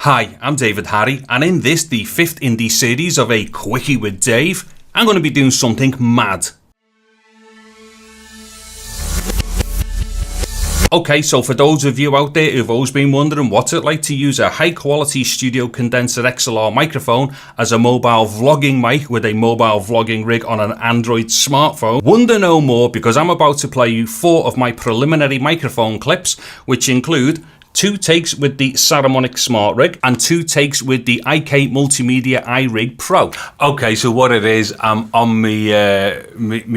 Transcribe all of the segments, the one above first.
Hi, I'm David Harry, and in this, the 5th in the series of A Quickie with Dave, I'm going to be doing something mad. Okay, so for those of you out there who've always been wondering what's it like to use a high quality studio condenser XLR microphone as a mobile vlogging mic with a mobile vlogging rig on an Android smartphone, wonder no more, because I'm about to play you 4 of my preliminary microphone clips, which include 2 takes with the Saramonic Smart Rig and 2 takes with the IK Multimedia iRig Pro. Okay, so what it is, I'm on me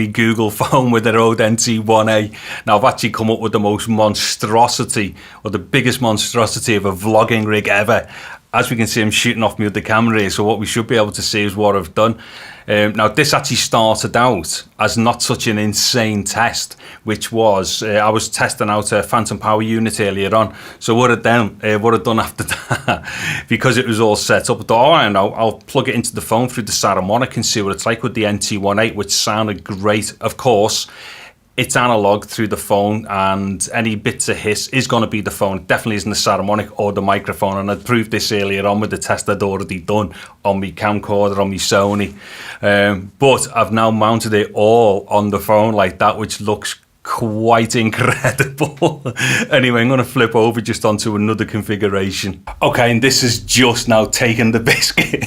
Google phone with the Rode NT1A. Now I've actually come up with the most monstrosity, or the biggest monstrosity of a vlogging rig ever. As we can see, I'm shooting off me with the camera here, so what we should be able to see is what I've done. Now this actually started out as not such an insane test, which was, I was testing out a phantom power unit earlier on. So what I've done after that, because it was all set up, I thought, oh, I know, I'll plug it into the phone through the Saramonic and see what it's like with the NT1A, which sounded great. Of course, it's analog through the phone, and any bits of hiss is going to be the phone. It definitely isn't the Saramonic or the microphone, and I proved this earlier on with the test I'd already done on my camcorder, on my Sony. But I've now mounted it all on the phone like that, which looks quite incredible. Anyway, I'm going to flip over just onto another configuration. Okay, and this is just now taking the biscuit.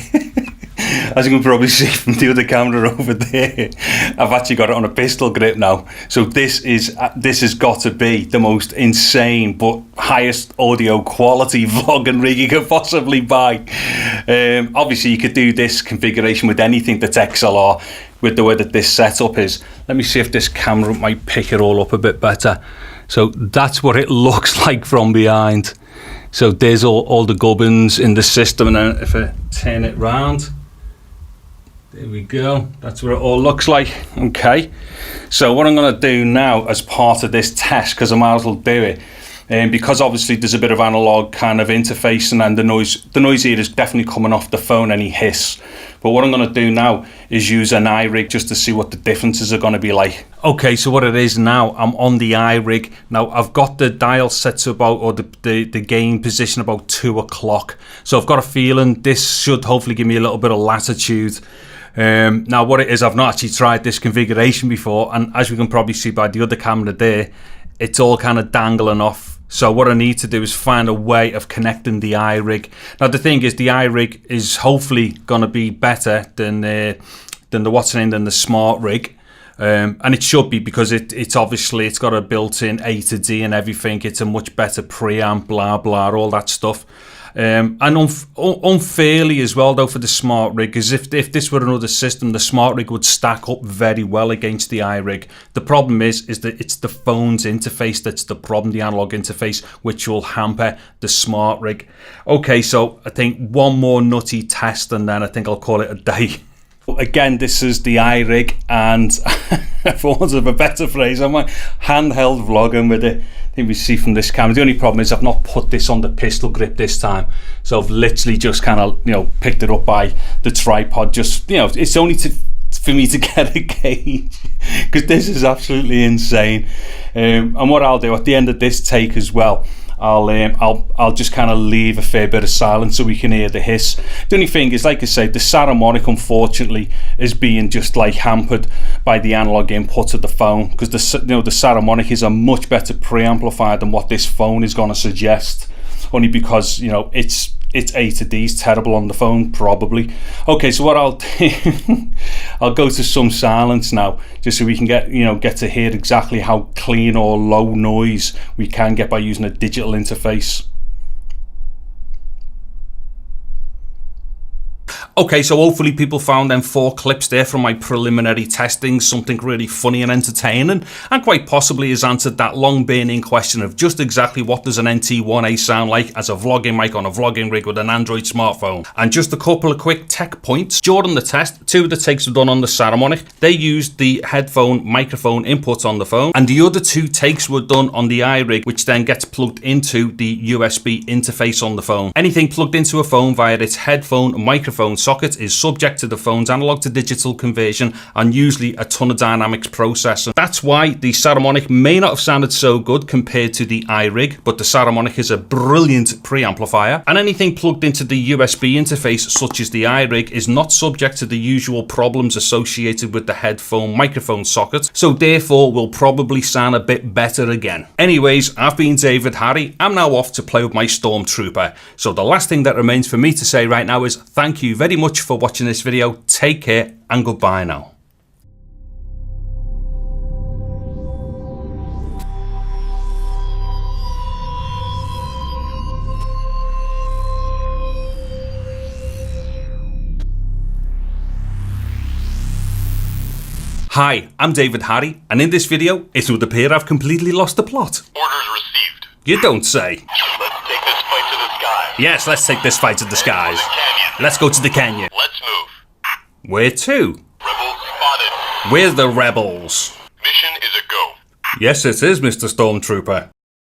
As you can probably see from the other camera over there, I've actually got it on a pistol grip now. So this has got to be the most insane but highest audio quality vlogging rig you could possibly buy. Obviously you could do this configuration with anything that's XLR, with the way that this setup is. Let me see if this camera might pick it all up a bit better. So that's what it looks like from behind. So there's all the gubbins in the system, and then if I turn it round, there we go, that's what it all looks like. Okay, so what I'm going to do now as part of this test, because I might as well do it, because obviously there's a bit of analog kind of interfacing, and the noise here is definitely coming off the phone, any hiss. But what I'm going to do now is use an iRig just to see what the differences are going to be like. Okay, so what it is now, I'm on the iRig. Now I've got the dial set to about, or the gain position about 2 o'clock. So I've got a feeling this should hopefully give me a little bit of latitude. Now what it is, I've not actually tried this configuration before, and as we can probably see by the other camera there, it's all kind of dangling off. So what I need to do is find a way of connecting the iRig. Now the thing is, the iRig is hopefully going to be better than the Smart Rig. And it should be, because it's obviously, it's got a built-in A to D and everything. It's a much better preamp, blah blah, all that stuff. And unfairly as well though for the Smart Rig, because if this were another system, the Smart Rig would stack up very well against the iRig. The problem is that it's the phone's interface that's the problem, the analog interface, which will hamper the Smart Rig. Okay, so I think one more nutty test and then I think I'll call it a day. Again, this is the iRig, and for want of a better phrase, I'm like handheld vlogging with it. I think we see from this camera. The only problem is I've not put this on the pistol grip this time, so I've literally just kind of, picked it up by the tripod. Just, it's only for me to get a gauge, because this is absolutely insane. And what I'll do at the end of this take as well, I'll just kind of leave a fair bit of silence so we can hear the hiss. The only thing is, like I say, the Saramonic unfortunately is being just like hampered by the analog input of the phone, because the Saramonic is a much better preamplifier than what this phone is going to suggest, only because its A to D is terrible on the phone, probably. Okay, so what I'll do, I'll go to some silence now, just so we can get to hear exactly how clean or low noise we can get by using a digital interface. Okay, so hopefully people found them 4 clips there from my preliminary testing something really funny and entertaining, and quite possibly has answered that long burning question of just exactly what does an NT1A sound like as a vlogging mic on a vlogging rig with an Android smartphone. And just a couple of quick tech points. During the test, 2 of the takes were done on the Saramonic. They used the headphone microphone inputs on the phone, and the other 2 takes were done on the iRig, which then gets plugged into the USB interface on the phone. Anything plugged into a phone via its headphone microphone socket is subject to the phone's analog to digital conversion and usually a ton of dynamics processing. That's why the Saramonic may not have sounded so good compared to the iRig, but the Saramonic is a brilliant preamplifier, and anything plugged into the USB interface such as the iRig is not subject to the usual problems associated with the headphone microphone socket, so therefore will probably sound a bit better again. Anyways, I've been David Harry. I'm now off to play with my Stormtrooper. So the last thing that remains for me to say right now is thank you very much for watching this video. Take care and goodbye now. Hi, I'm David Harry, and in this video, it would appear I've completely lost the plot. Orders received. You don't say. Let's take this fight to the skies. Yes, let's take this fight to the skies. Canyon. Let's go to the canyon. Let's move. Where to? Rebels spotted. We're the rebels. Mission is a go. Yes, it is, Mr. Stormtrooper.